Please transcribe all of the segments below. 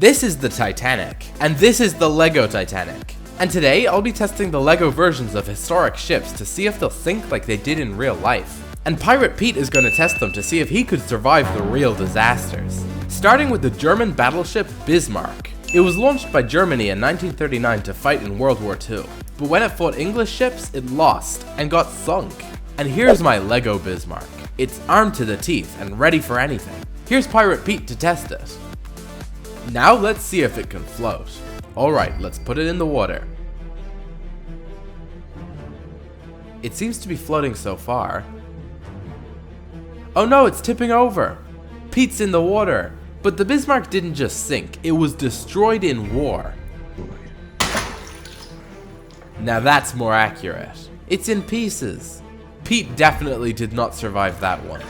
This is the Titanic, and this is the Lego Titanic. And today, I'll be testing the Lego versions of historic ships to see if they'll sink like they did in real life. And Pirate Pete is going to test them to see if he could survive the real disasters. Starting with the German battleship Bismarck. It was launched by Germany in 1939 to fight in World War II. But when it fought English ships, it lost and got sunk. And here's my Lego Bismarck. It's armed to the teeth and ready for anything. Here's Pirate Pete to test it. Now let's see if it can float. Alright, let's put it in the water. It seems to be floating so far. Oh no, it's tipping over! Pete's in the water! But the Bismarck didn't just sink, it was destroyed in war. Now that's more accurate. It's in pieces. Pete definitely did not survive that one.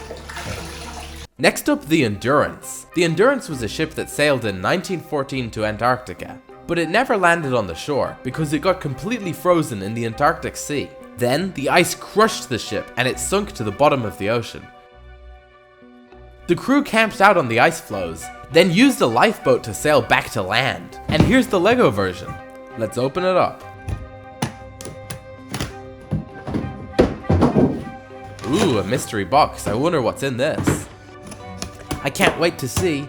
Next up, the Endurance. The Endurance was a ship that sailed in 1914 to Antarctica, but it never landed on the shore because it got completely frozen in the Antarctic Sea. Then, the ice crushed the ship and it sunk to the bottom of the ocean. The crew camped out on the ice floes, then used a lifeboat to sail back to land. And here's the Lego version. Let's open it up. Ooh, a mystery box. I wonder what's in this. I can't wait to see.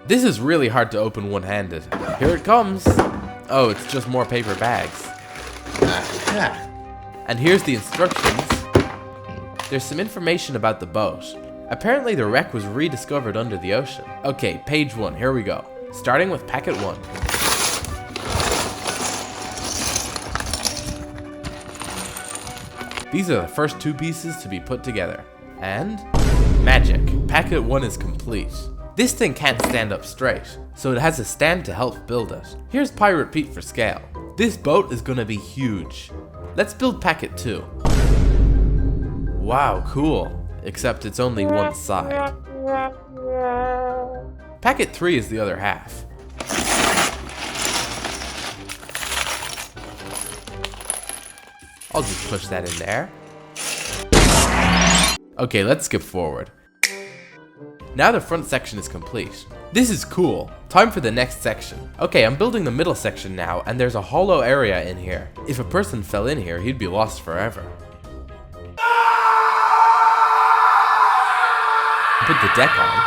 This is really hard to open one-handed. Here it comes. Oh, it's just more paper bags. And here's the instructions. There's some information about the boat. Apparently the wreck was rediscovered under the ocean. Okay, page 1, here we go. Starting with packet 1. These are the first 2 pieces to be put together. And magic, packet 1 is complete. This thing can't stand up straight, so it has a stand to help build it. Here's Pirate Pete for scale. This boat is gonna be huge. Let's build packet 2. Wow, cool. Except it's only one side. Packet 3 is the other half. I'll just push that in there. Okay, let's skip forward. Now the front section is complete. This is cool. Time for the next section. Okay, I'm building the middle section now, and there's a hollow area in here. If a person fell in here, he'd be lost forever. Put the deck on.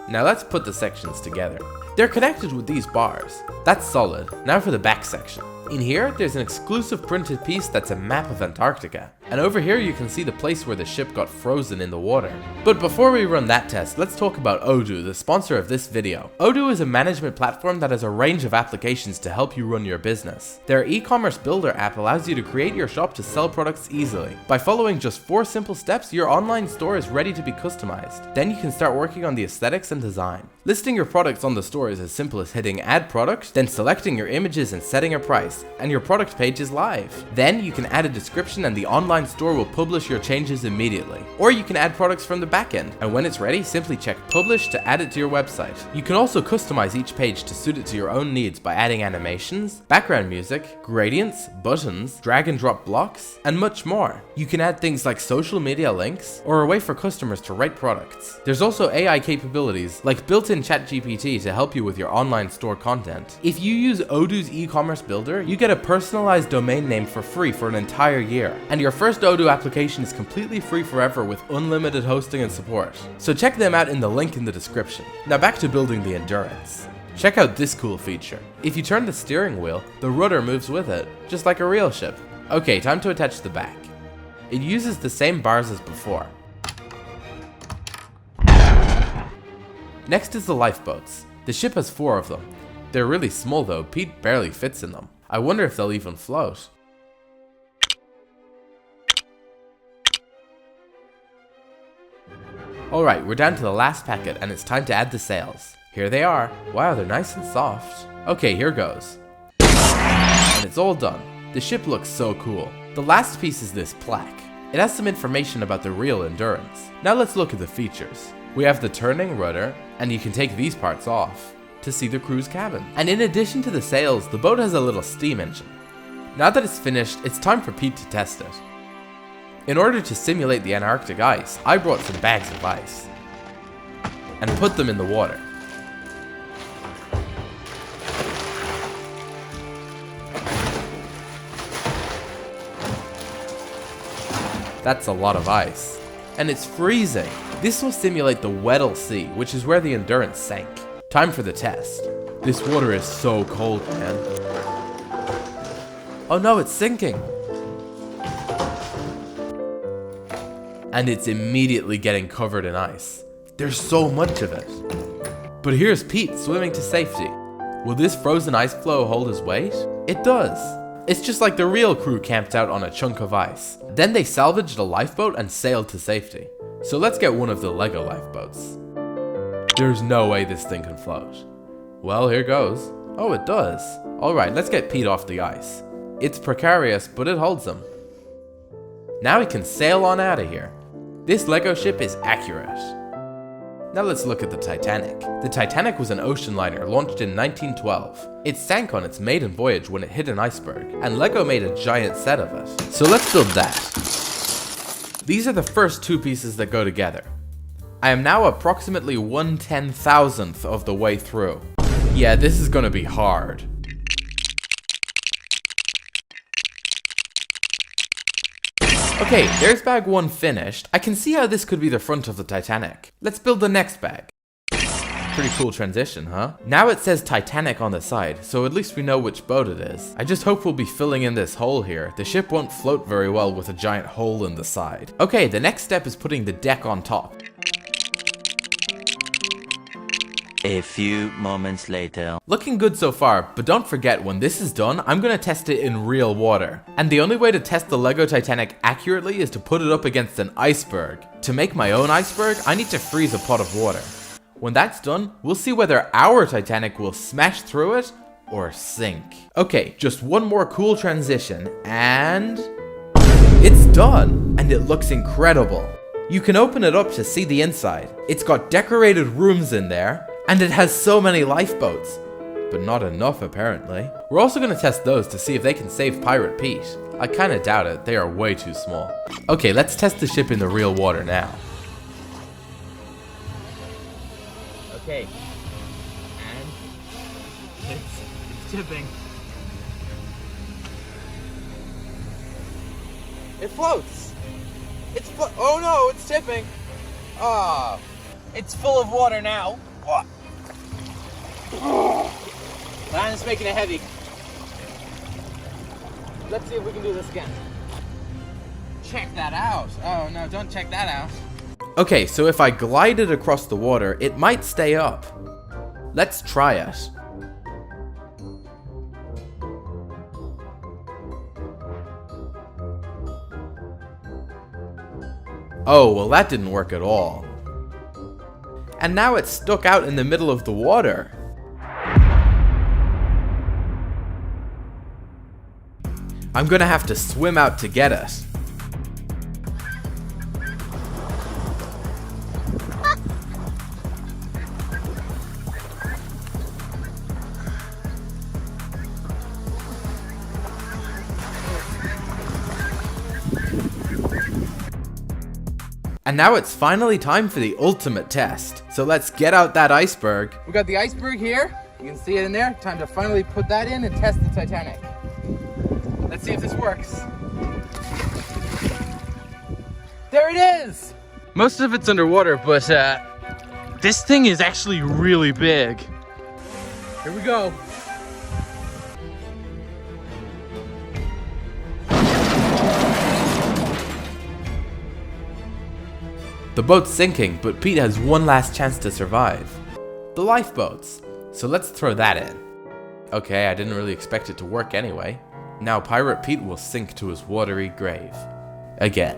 Now let's put the sections together. They're connected with these bars. That's solid. Now for the back section. In here, there's an exclusive printed piece that's a map of Antarctica. And over here you can see the place where the ship got frozen in the water. But before we run that test, let's talk about Odoo, the sponsor of this video. Odoo is a management platform that has a range of applications to help you run your business. Their e-commerce builder app allows you to create your shop to sell products easily. By following just 4 simple steps, your online store is ready to be customized. Then you can start working on the aesthetics and design. Listing your products on the store is as simple as hitting add product, then selecting your images and setting a price, and your product page is live. Then you can add a description and the online store will publish your changes immediately. Or you can add products from the backend, and when it's ready, simply check publish to add it to your website. You can also customize each page to suit it to your own needs by adding animations, background music, gradients, buttons, drag and drop blocks, and much more. You can add things like social media links, or a way for customers to write products. There's also AI capabilities like built-in ChatGPT to help you with your online store content. If you use Odoo's e-commerce builder, you get a personalized domain name for free for an entire year. And your first Odoo application is completely free forever with unlimited hosting and support. So check them out in the link in the description. Now back to building the Endurance. Check out this cool feature. If you turn the steering wheel, the rudder moves with it, just like a real ship. Okay, time to attach the back. It uses the same bars as before. Next is the lifeboats. The ship has 4 of them. They're really small though, Pete barely fits in them. I wonder if they'll even float. Alright, we're down to the last packet and it's time to add the sails. Here they are. Wow, they're nice and soft. Okay, here goes. And it's all done. The ship looks so cool. The last piece is this plaque. It has some information about the real Endurance. Now let's look at the features. We have the turning rudder, and you can take these parts off to see the crew's cabin. And in addition to the sails, the boat has a little steam engine. Now that it's finished, it's time for Pete to test it. In order to simulate the Antarctic ice, I brought some bags of ice. and put them in the water. That's a lot of ice. And it's freezing. This will simulate the Weddell Sea, which is where the Endurance sank. Time for the test. This water is so cold, man. Oh no, it's sinking. And it's immediately getting covered in ice. There's so much of it. But here's Pete swimming to safety. Will this frozen ice floe hold his weight? It does. It's just like the real crew camped out on a chunk of ice. Then they salvaged a lifeboat and sailed to safety. So let's get one of the Lego lifeboats. There's no way this thing can float. Well, here goes. Oh, it does. Alright, let's get Pete off the ice. It's precarious, but it holds him. Now he can sail on out of here. This Lego ship is accurate. Now let's look at the Titanic. The Titanic was an ocean liner launched in 1912. It sank on its maiden voyage when it hit an iceberg, and Lego made a giant set of it. So let's build that. These are the first two pieces that go together. I am now approximately 1/10,000th of the way through. Yeah, this is gonna be hard. Okay, there's bag 1 finished. I can see how this could be the front of the Titanic. Let's build the next bag. Pretty cool transition, huh? Now it says Titanic on the side, so at least we know which boat it is. I just hope we'll be filling in this hole here. The ship won't float very well with a giant hole in the side. Okay, the next step is putting the deck on top. A few moments later. Looking good so far, but don't forget, when this is done, I'm gonna test it in real water. And the only way to test the Lego Titanic accurately is to put it up against an iceberg. To make my own iceberg, I need to freeze a pot of water. When that's done, we'll see whether our Titanic will smash through it or sink. Okay, just one more cool transition, and it's done! And it looks incredible. You can open it up to see the inside. It's got decorated rooms in there, and it has so many lifeboats. But not enough, apparently. We're also going to test those to see if they can save Pirate Pete. I kind of doubt it, they are way too small. Okay, let's test the ship in the real water now. Okay. And it's tipping. It floats. Oh no, it's tipping. Ah, it's full of water now. And it's making it heavy. Let's see if we can do this again. Check that out. Oh no, don't check that out. Okay, so if I glide it across the water, it might stay up. Let's try it. Oh, well that didn't work at all. And now it's stuck out in the middle of the water. I'm gonna have to swim out to get it. And now it's finally time for the ultimate test. So let's get out that iceberg. We got the iceberg here. You can see it in there. Time to finally put that in and test the Titanic. Let's see if this works. There it is! Most of it's underwater, but this thing is actually really big. Here we go. The boat's sinking, but Pete has one last chance to survive. The lifeboats. So let's throw that in. Okay, I didn't really expect it to work anyway. Now Pirate Pete will sink to his watery grave. Again.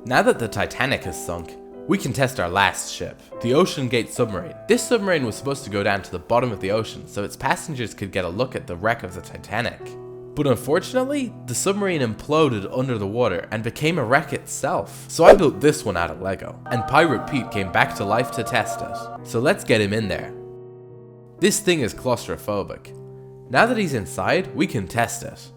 Now that the Titanic has sunk, we can test our last ship, the Ocean Gate submarine. This submarine was supposed to go down to the bottom of the ocean so its passengers could get a look at the wreck of the Titanic. But unfortunately, the submarine imploded under the water and became a wreck itself. So I built this one out of Lego, and Pirate Pete came back to life to test it. So let's get him in there. This thing is claustrophobic. Now that he's inside, we can test it.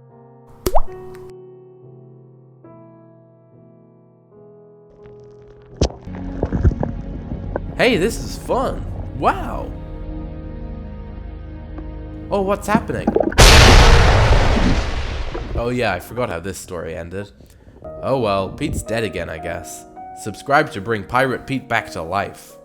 Hey, this is fun. Wow. Oh, what's happening? Oh yeah, I forgot how this story ended. Oh well, Pete's dead again, I guess. Subscribe to bring Pirate Pete back to life.